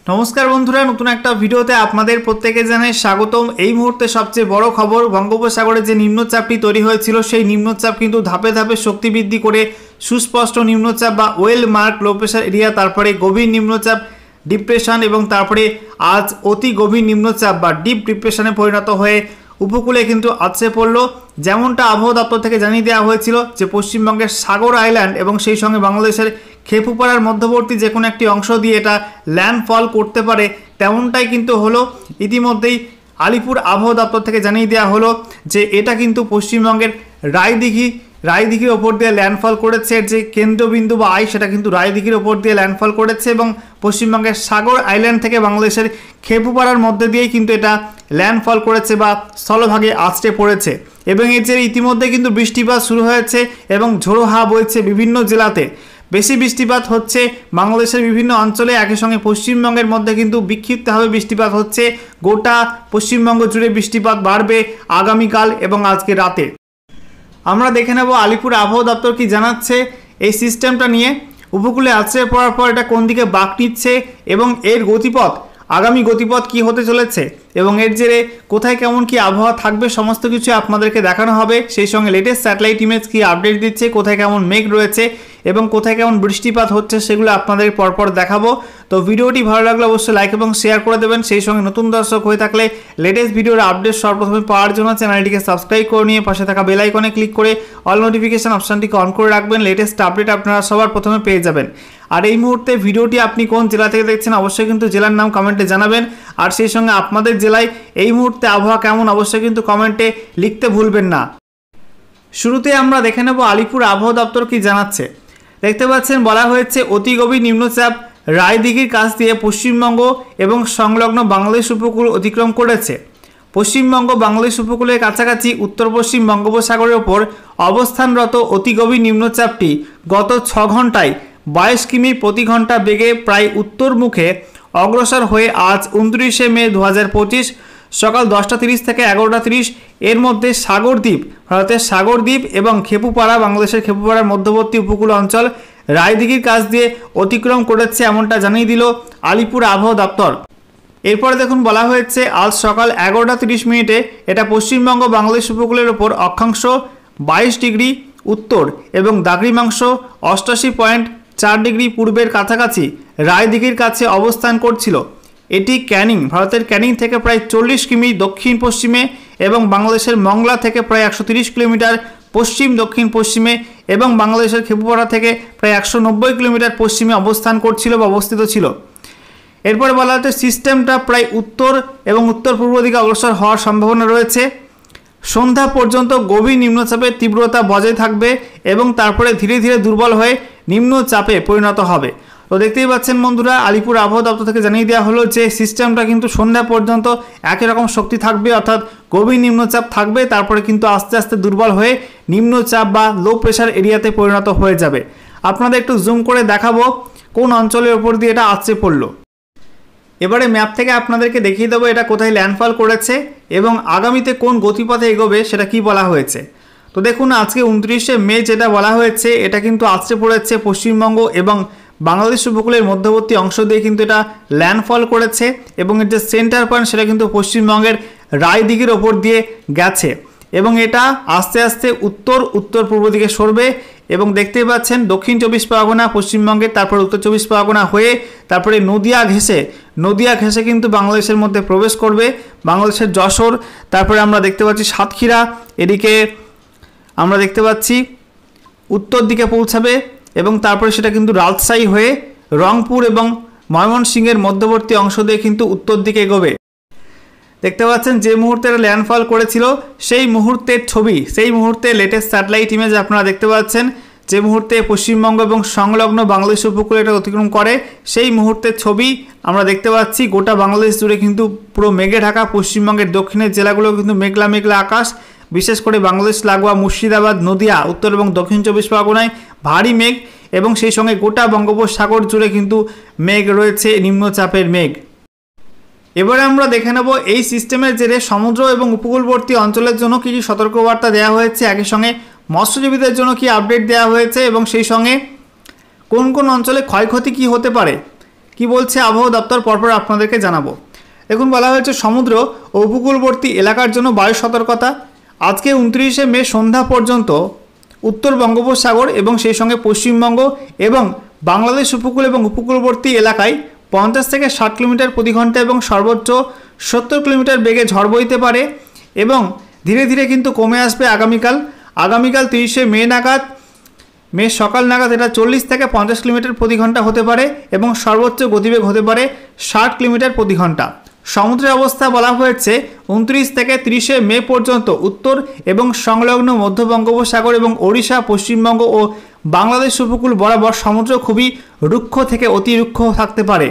नमस्कार बंधुरा नतून एक भिडियोते आपनादेर प्रत्येके जानाई स्वागतम। এই মুহূর্তে সবচেয়ে বড় খবর, বঙ্গোপসাগরে যে নিম্নচাপটি তৈরি হয়েছিল সেই নিম্নচাপ কিন্তু ধাপে ধাপে শক্তি বৃদ্ধি করে সুস্পষ্ট নিম্নচাপ বা well mark low pressure area, তারপরে গভীর নিম্নচাপ ডিপ্রেশন এবং তারপরে আজ অতি গভীর নিম্নচাপ বা ডিপ ডিপ্রেশনে পরিণত হয়ে উপকূলে কিন্তু আছড়ে পড়ল। যেমনটা আবহাওয়া দপ্তর থেকে জানিয়ে দেওয়া হয়েছিল যে পশ্চিমবঙ্গের সাগর আইল্যান্ড এবং সেই সঙ্গে বাংলাদেশের খেপুপাড়ার মধ্যবর্তী যে কোনো একটি অংশ দিয়ে এটা ল্যান্ডফল করতে পারে, তেমনটাই কিন্তু হলো। ইতিমধ্যেই আলিপুর আবহাওয়া দপ্তর থেকে জানিয়ে দেওয়া হলো যে এটা কিন্তু পশ্চিমবঙ্গের রায়দিঘির ওপর দিয়ে ল্যান্ডফল করেছে। যে কেন্দ্রবিন্দু বা আই সেটা কিন্তু রায়দিঘির ওপর দিয়ে ল্যান্ডফল করেছে এবং পশ্চিমবঙ্গের সাগর আইল্যান্ড থেকে বাংলাদেশের খেপুপাড়ার মধ্যে দিয়েই কিন্তু এটা ল্যান্ডফল করেছে বা স্থলভাগে আছড়ে পড়েছে। এবং এর যে ইতিমধ্যে কিন্তু বৃষ্টিপাত শুরু হয়েছে এবং ঝোড়ো হাওয়া বইছে বিভিন্ন জেলাতে। বেশি বৃষ্টিপাত হচ্ছে বাংলাদেশের বিভিন্ন অঞ্চলে, একই সঙ্গে পশ্চিমবঙ্গের মধ্যে কিন্তু বিক্ষিপ্তভাবে বৃষ্টিপাত হচ্ছে। গোটা পশ্চিমবঙ্গ জুড়ে বৃষ্টিপাত বাড়বে আগামীকাল এবং আজকে রাতে। আমরা দেখে নেব আলিপুর আবহাওয়া দপ্তর কি জানাচ্ছে এই সিস্টেমটা নিয়ে। উপকূলে আছড়ে পড়ার পর এটা কোন দিকে বাঁক নিচ্ছে এবং এর গতিপথ, আগামী গতিপথ কি হতে চলেছে এবং এর জেরে কোথায় কেমন কি আবহাওয়া থাকবে সমস্ত কিছু আপনাদেরকে দেখানো হবে। সেই সঙ্গে লেটেস্ট স্যাটেলাইট ইমেজ কি আপডেট দিচ্ছে, কোথায় কেমন মেঘ রয়েছে এবং কোথায় কেমন বৃষ্টিপাত হচ্ছে সেগুলো আপনাদের পরপর দেখাবো। তো ভিডিওটি ভালো লাগলে অবশ্যই লাইক এবং শেয়ার করে দেবেন। সেই সঙ্গে নতুন দর্শক হয়ে থাকলে লেটেস্ট ভিডিওর আপডেট সর্বপ্রথমে পাওয়ার জন্য চ্যানেলটিকে সাবস্ক্রাইব করে নিয়ে পাশে থাকা বেল আইকনে ক্লিক করে অল নোটিফিকেশন অপশনটিকে অন করে রাখবেন। লেটেস্ট আপডেট আপনারা সবার প্রথমে পেয়ে যাবেন। আর এই মুহূর্তে ভিডিওটি আপনি কোন জেলা থেকে দেখছেন অবশ্যই কিন্তু জেলার নাম কমেন্টে জানাবেন। আর সেই সঙ্গে আপনাদের জেলায় এই মুহূর্তে আবহাওয়া কেমন অবশ্যই কিন্তু কমেন্টে লিখতে ভুলবেন না। শুরুতে আমরা দেখে নেব আলিপুর আবহাওয়া দপ্তর কি জানাচ্ছে। দেখতে পাচ্ছেন বলা হয়েছে অতি গভীর নিম্নচাপ রায়দিঘির কাছ দিয়ে পশ্চিমবঙ্গ এবং সংলগ্ন বাংলাদেশ উপকূল অতিক্রম করেছে। পশ্চিমবঙ্গ বাংলাদেশ উপকূলের কাছাকাছি উত্তর পশ্চিম বঙ্গোপসাগরের ওপর অবস্থানরত অতি গভীর নিম্নচাপটি গত 6 ঘন্টায় 22 কিমি প্রতি ঘন্টা বেগে প্রায় উত্তরমুখে অগ্রসর হয়ে আজ 29শে মে 2025 সকাল 10:30 থেকে 11:30 এর মধ্যে সাগরদ্বীপ, ভারতের সাগরদ্বীপ এবং খেপুপাড়া, বাংলাদেশের খেপুপাড়ার মধ্যবর্তী উপকূল অঞ্চল রায়দিঘির কাছ দিয়ে অতিক্রম করেছে, এমনটা জানিয়ে দিল আলিপুর আবহাওয়া দপ্তর। এরপরে দেখুন বলা হয়েছে আজ সকাল 11:30 এটা পশ্চিমবঙ্গ বাংলাদেশ উপকূলের ওপর অক্ষাংশ 22 ডিগ্রি উত্তর এবং দ্রাঘিমাংশ 88.4 ডিগ্রি পূর্বের কাছাকাছি রায়দিঘির কাছে অবস্থান করছিল। এটি ক্যানিং, ভারতের ক্যানিং থেকে প্রায় 40 কিমি দক্ষিণ পশ্চিমে এবং বাংলাদেশের মংলা থেকে প্রায় 130 কিলোমিটার পশ্চিম দক্ষিণ পশ্চিমে এবং বাংলাদেশের খেপুপাড়া থেকে প্রায় 190 কিলোমিটার পশ্চিমে অবস্থান করছিল বা অবস্থিত ছিল। এরপরে বলা হচ্ছে সিস্টেমটা প্রায় উত্তর এবং উত্তর পূর্ব দিকে অগ্রসর হওয়ার সম্ভাবনা রয়েছে। সন্ধ্যা পর্যন্ত গভীর নিম্নচাপের তীব্রতা বজায় থাকবে এবং তারপরে ধীরে ধীরে দুর্বল হয়ে নিম্নচাপে পরিণত হবে। তো দেখতেই পাচ্ছেন বন্ধুরা, আলিপুর আবহাওয়া দপ্তর থেকে জানিয়ে দেওয়া হলো যে সিস্টেমটা কিন্তু সন্ধ্যা পর্যন্ত একই রকম শক্তি থাকবে, অর্থাৎ গভীর নিম্নচাপ থাকবে, তারপরে কিন্তু আস্তে আস্তে দুর্বল হয়ে নিম্নচাপ বা লো প্রেশার এরিয়াতে পরিণত হয়ে যাবে। আপনাদের একটু জুম করে দেখাবো কোন অঞ্চলের ওপর দিয়ে এটা আছড়ে পড়লো। এবারে ম্যাপ থেকে আপনাদেরকে দেখিয়ে দেবো এটা কোথায় ল্যান্ডফল করেছে এবং আগামীতে কোন গতিপথে এগোবে সেটা কি বলা হয়েছে। তো দেখুন আজকে 29শে মে যেটা বলা হয়েছে এটা কিন্তু আছড়ে পড়েছে পশ্চিমবঙ্গ এবং বাংলাদেশ উপকূলের মধ্যবর্তী অংশ দিয়ে কিন্তু এটা ল্যান্ডফল করেছে এবং এর যে সেন্টার পয়েন্ট সেটা কিন্তু পশ্চিমবঙ্গের রায়দিঘির ওপর দিয়ে গেছে এবং এটা আস্তে আস্তে উত্তর পূর্ব দিকে সরবে এবং দেখতেই পাচ্ছেন দক্ষিণ 24 পরগনা পশ্চিমবঙ্গের, তারপর উত্তর 24 পরগনা হয়ে তারপরে নদিয়া ঘেঁষে কিন্তু বাংলাদেশের মধ্যে প্রবেশ করবে। বাংলাদেশের যশোর, তারপরে আমরা দেখতে পাচ্ছি সাতক্ষীরা, এদিকে আমরা দেখতে পাচ্ছি উত্তর দিকে পৌঁছাবে এবং তারপরে সেটা কিন্তু রাজশাহী হয়ে রংপুর এবং ময়মনসিংহের মধ্যবর্তী অংশ দিয়ে কিন্তু উত্তর দিকে এগোবে। দেখতে পাচ্ছেন যে মুহূর্তে এটা ল্যান্ডফল করেছিল সেই মুহূর্তের ছবি, সেই মুহূর্তে লেটেস্ট স্যাটেলাইট ইমেজ আপনারা দেখতে পাচ্ছেন। যে মুহূর্তে পশ্চিমবঙ্গ এবং সংলগ্ন বাংলাদেশ উপকূলে এটা অতিক্রম করে সেই মুহূর্তের ছবি আমরা দেখতে পাচ্ছি। গোটা বাংলাদেশ জুড়ে কিন্তু পুরো মেঘে ঢাকা, পশ্চিমবঙ্গের দক্ষিণের জেলাগুলো কিন্তু মেঘলা মেঘলা আকাশ, বিশেষ করে বাংলাদেশ লাগোয়া মুর্শিদাবাদ, নদিয়া, উত্তর এবং দক্ষিণ 24 পরগনায় ভারী মেঘ এবং সেই সঙ্গে গোটা বঙ্গোপসাগর জুড়ে কিন্তু মেঘ রয়েছে, নিম্নচাপের মেঘ। এবারে আমরা দেখে নেব এই সিস্টেমের জেরে সমুদ্র এবং উপকূলবর্তী অঞ্চলের জন্য কি সতর্কবার্তা দেওয়া হয়েছে, একই সঙ্গে মৎস্যজীবীদের জন্য কি আপডেট দেওয়া হয়েছে এবং সেই সঙ্গে কোন কোন অঞ্চলে ক্ষয়ক্ষতি কি হতে পারে কি বলছে আবহাওয়া দপ্তর পরপর আপনাদেরকে জানাবো। দেখুন, বলা হয়েছে সমুদ্র ও উপকূলবর্তী এলাকার জন্য বায়ু সতর্কতা। আজকে 29শে মে সন্ধ্যা পর্যন্ত উত্তর বঙ্গোপসাগর এবং সেই সঙ্গে পশ্চিমবঙ্গ এবং বাংলাদেশ উপকূল এবং উপকূলবর্তী এলাকায় 50 থেকে 60 কিলোমিটার প্রতি ঘন্টা এবং সর্বোচ্চ 70 কিলোমিটার বেগে ঝড় বইতে পারে এবং ধীরে ধীরে কিন্তু কমে আসবে আগামীকাল 30শে মে নাগাদ, মে সকাল নাগাদ এটা 40 থেকে 50 কিলোমিটার প্রতি ঘন্টা হতে পারে এবং সর্বোচ্চ গতিবেগ হতে পারে 60 কিলোমিটার প্রতি ঘন্টা। সমুদ্রের অবস্থা বলা হয়েছে 29 থেকে 30শে মে পর্যন্ত উত্তর এবং সংলগ্ন মধ্য বঙ্গোপসাগর এবং ওড়িশা, পশ্চিমবঙ্গ ও বাংলাদেশ উপকূল বরাবর সমুদ্র খুবই রুক্ষ থেকে অতি রুক্ষ থাকতে পারে।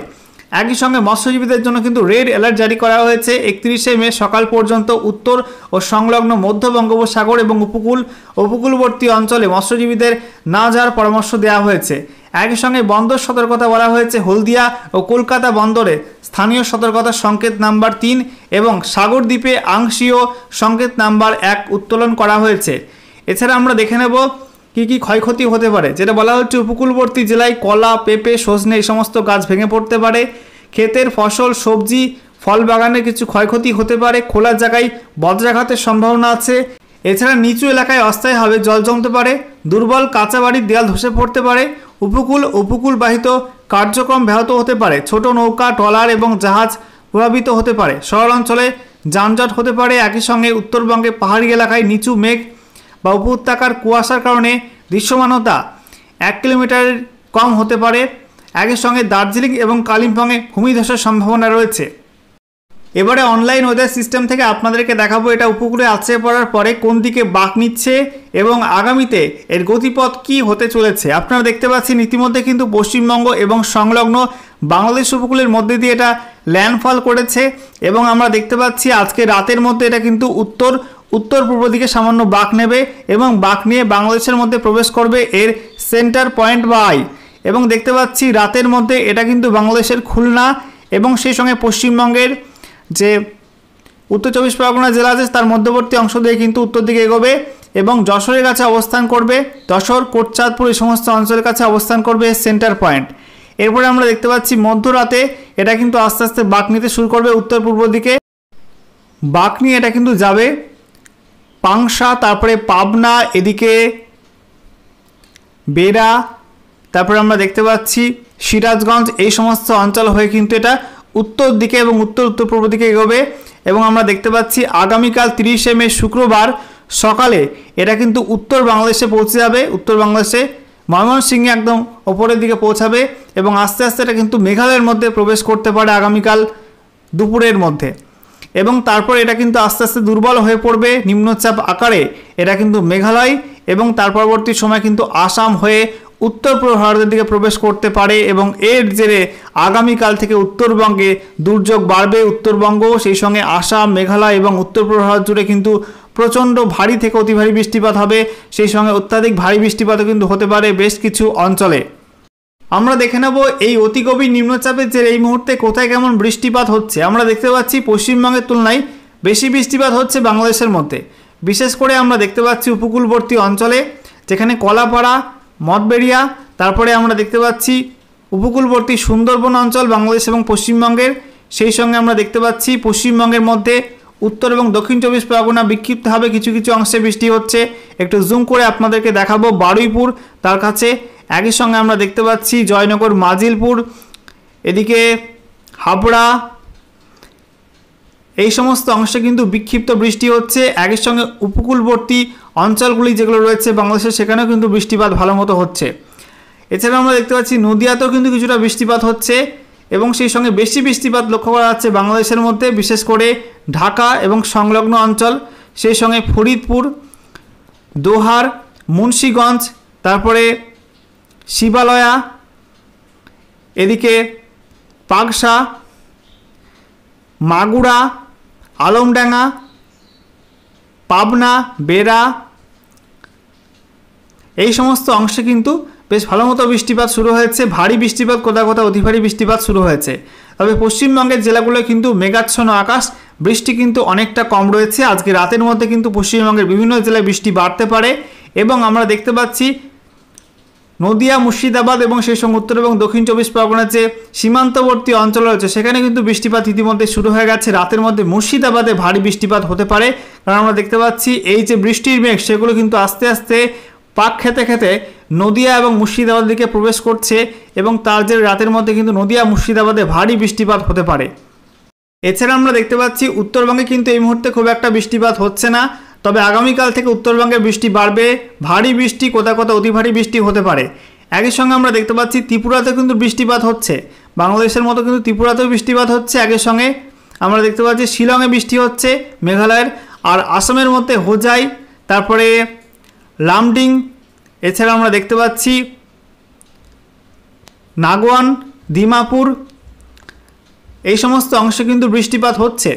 একই সঙ্গে মৎস্যজীবীদের জন্য কিন্তু রেড অ্যালার্ট জারি করা হয়েছে 31শে মে সকাল পর্যন্ত উত্তর ও সংলগ্ন মধ্য বঙ্গোপসাগর এবং উপকূলবর্তী অঞ্চলে মৎস্যজীবীদের না যাওয়ার পরামর্শ দেওয়া হয়েছে। একই সঙ্গে বন্দর সতর্কতা বলা হয়েছে হলদিয়া ও কলকাতা বন্দরে স্থানীয় সতর্কতা সংকেত নাম্বার 3 এবং সাগর দ্বীপে আংশীয় সংকেত নাম্বার 1 উত্তোলন করা হয়েছে। এছাড়া আমরা দেখে নেব কি কি ক্ষয়ক্ষতি হতে পারে, যেটা বলা হচ্ছে উপকূলবর্তী জেলায় কলা, পেঁপে, সজনে এই সমস্ত গাছ ভেঙে পড়তে পারে। ক্ষেতের ফসল, সবজি, ফল বাগানে কিছু ক্ষয়ক্ষতি হতে পারে। খোলা জায়গায় বজ্রাঘাতের সম্ভাবনা আছে। এছাড়া নিচু এলাকায় অস্থায়ীভাবে জল জমতে পারে। দুর্বল কাঁচা বাড়ির দেয়াল ধসে পড়তে পারে। উপকূলবাহিত কার্যক্রম ব্যাহত হতে পারে। ছোট নৌকা, ট্রলার এবং জাহাজ প্রভাবিত হতে পারে। শহর অঞ্চলে যানজট হতে পারে। একই সঙ্গে উত্তরবঙ্গে পাহাড়ি এলাকায় নিচু মেঘ বা উপত্যকার কুয়াশার কারণে দৃশ্যমানতা 1 কিলোমিটার কম হতে পারে। একই সঙ্গে দার্জিলিং এবং কালিম্পংয়ে ভূমিধসের সম্ভাবনা রয়েছে। এবারে অনলাইন ওয়েদার সিস্টেম থেকে আপনাদেরকে দেখাবো এটা উপকূলে আছড়ে পড়ার পরে কোন দিকে বাঁক নিচ্ছে এবং আগামীতে এর গতিপথ কি হতে চলেছে। আপনারা দেখতে পাচ্ছেন ইতিমধ্যে কিন্তু পশ্চিমবঙ্গ এবং সংলগ্ন বাংলাদেশ উপকূলের মধ্যে দিয়ে এটা ল্যান্ডফল করেছে এবং আমরা দেখতে পাচ্ছি আজকে রাতের মধ্যে এটা কিন্তু উত্তর পূর্ব দিকে সামান্য বাঁক নেবে এবং বাঁক নিয়ে বাংলাদেশের মধ্যে প্রবেশ করবে এর সেন্টার পয়েন্ট বা আই। এবং দেখতে পাচ্ছি রাতের মধ্যে এটা কিন্তু বাংলাদেশের খুলনা এবং সেই সঙ্গে পশ্চিমবঙ্গের যে উত্তর 24 পরগনা জেলা আছে তার মধ্যবর্তী অংশ দিয়ে কিন্তু উত্তর দিকে এগোবে এবং যশোরের কাছে অবস্থান করবে। যশোর, কোটচাঁদপুর এই সমস্ত অঞ্চলের কাছে অবস্থান করবে সেন্টার পয়েন্ট। এরপরে আমরা দেখতে পাচ্ছি মধ্যরাতে এটা কিন্তু আস্তে আস্তে বাঁক নিতে শুরু করবে উত্তর পূর্ব দিকে। বাঁক নিয়ে এটা কিন্তু যাবে পাংশা, তারপরে পাবনা, এদিকে বেড়া, তারপরে আমরা দেখতে পাচ্ছি সিরাজগঞ্জ এই সমস্ত অঞ্চল হয়ে কিন্তু এটা উত্তর দিকে এবং উত্তর পূর্ব দিকে এগোবে। এবং আমরা দেখতে পাচ্ছি আগামীকাল 30শে মে শুক্রবার সকালে এটা কিন্তু উত্তর বাংলাদেশে পৌঁছে যাবে। উত্তর বাংলাদেশে ময়মনসিংহে একদম ওপরের দিকে পৌঁছাবে এবং আস্তে আস্তে এটা কিন্তু মেঘালয়ের মধ্যে প্রবেশ করতে পারে আগামীকাল দুপুরের মধ্যে। এবং তারপর এটা কিন্তু আস্তে আস্তে দুর্বল হয়ে পড়বে নিম্নচাপ আকারে। এটা কিন্তু মেঘালয় এবং তার পরবর্তী সময় কিন্তু আসাম হয়ে উত্তর পূর্ব ভারতের দিকে প্রবেশ করতে পারে এবং এর জেরে আগামীকাল থেকে উত্তরবঙ্গে দুর্যোগ বাড়বে। উত্তরবঙ্গ, সেই সঙ্গে আসাম, মেঘালয় এবং উত্তর পূর্ব ভারত জুড়ে কিন্তু প্রচণ্ড ভারী থেকে অতি ভারী বৃষ্টিপাত হবে। সেই সঙ্গে অত্যাধিক ভারী বৃষ্টিপাতও কিন্তু হতে পারে বেশ কিছু অঞ্চলে। আমরা দেখে নেব এই অতি গভীর নিম্নচাপের জেরে এই মুহূর্তে কোথায় কেমন বৃষ্টিপাত হচ্ছে। আমরা দেখতে পাচ্ছি পশ্চিমবঙ্গের তুলনায় বেশি বৃষ্টিপাত হচ্ছে বাংলাদেশের মধ্যে। বিশেষ করে আমরা দেখতে পাচ্ছি উপকূলবর্তী অঞ্চলে, যেখানে কলাপাড়া, মঠবেড়িয়া, তারপরে আমরা দেখতে পাচ্ছি উপকূলবর্তী সুন্দরবন অঞ্চল বাংলাদেশ এবং পশ্চিমবঙ্গের। সেই সঙ্গে আমরা দেখতে পাচ্ছি পশ্চিমবঙ্গের মধ্যে উত্তর এবং দক্ষিণ 24 পরগনা বিক্ষিপ্তভাবে কিছু কিছু অংশে বৃষ্টি হচ্ছে। একটু জুম করে আপনাদেরকে দেখাবো বারুইপুর তার কাছে। একই সঙ্গে আমরা দেখতে পাচ্ছি জয়নগর, মাজিলপুর, এদিকে হাবড়া এই সমস্ত অংশে কিন্তু বিক্ষিপ্ত বৃষ্টি হচ্ছে। একই সঙ্গে উপকূলবর্তী অঞ্চলগুলি যেগুলো রয়েছে বাংলাদেশের সেখানেও কিন্তু বৃষ্টিপাত ভালো মতো হচ্ছে। এছাড়া আমরা দেখতে পাচ্ছি নদিয়াতেও কিন্তু কিছুটা বৃষ্টিপাত হচ্ছে এবং সেই সঙ্গে বেশি বৃষ্টিপাত লক্ষ্য করা যাচ্ছে বাংলাদেশের মধ্যে, বিশেষ করে ঢাকা এবং সংলগ্ন অঞ্চল, সেই সঙ্গে ফরিদপুর, দোহার, মুন্সিগঞ্জ, তারপরে শিবালয়া, এদিকে পাকশা, মাগুরা, আলমডাঙ্গা, পাবনা, বেড়া এই সমস্ত অংশে কিন্তু বেশ ভালো মতো বৃষ্টিপাত শুরু হয়েছে। ভারী বৃষ্টিপাত, কোথাও কোথাও অতি ভারী বৃষ্টিপাত শুরু হয়েছে। তবে পশ্চিমবঙ্গের জেলাগুলো কিন্তু মেঘাচ্ছন্ন আকাশ, বৃষ্টি কিন্তু অনেকটা কম রয়েছে। আজকে রাতের মধ্যে কিন্তু পশ্চিমবঙ্গের বিভিন্ন জেলায় বৃষ্টি বাড়তে পারে এবং আমরা দেখতে পাচ্ছি নদিয়া, মুর্শিদাবাদ এবং সেই সঙ্গে উত্তর এবং দক্ষিণ 24 পরগনার যে সীমান্তবর্তী অঞ্চল রয়েছে সেখানে কিন্তু বৃষ্টিপাত ইতিমধ্যে শুরু হয়ে গেছে। রাতের মধ্যে মুর্শিদাবাদে ভারী বৃষ্টিপাত হতে পারে, কারণ আমরা দেখতে পাচ্ছি এই যে বৃষ্টির মেঘ সেগুলো কিন্তু আস্তে আস্তে পাক খেতে খেতে নদিয়া এবং মুর্শিদাবাদের দিকে প্রবেশ করছে এবং তার যে রাতের মধ্যে কিন্তু নদিয়া, মুর্শিদাবাদে ভারী বৃষ্টিপাত হতে পারে। এছাড়া আমরা দেখতে পাচ্ছি উত্তরবঙ্গে কিন্তু এই মুহূর্তে খুব একটা বৃষ্টিপাত হচ্ছে না, তবে আগামীকাল থেকে উত্তরবঙ্গে বৃষ্টি বাড়বে, ভারী বৃষ্টি, কোথাও কোথাও অতি ভারী বৃষ্টি হতে পারে। একই সঙ্গে আমরা দেখতে পাচ্ছি ত্রিপুরাতে কিন্তু বৃষ্টিপাত হচ্ছে, বাংলাদেশের মতো কিন্তু ত্রিপুরাতেও বৃষ্টিপাত হচ্ছে। একই সঙ্গে আমরা দেখতে পাচ্ছি শিলংয়ে বৃষ্টি হচ্ছে, মেঘালয়ের, আর আসামের মধ্যে হোজাই, তারপরে লামডিং, এছাড়া আমরা দেখতে পাচ্ছি নাগওয়ান, দিমাপুর, এই সমস্ত অংশে কিন্তু বৃষ্টিপাত হচ্ছে।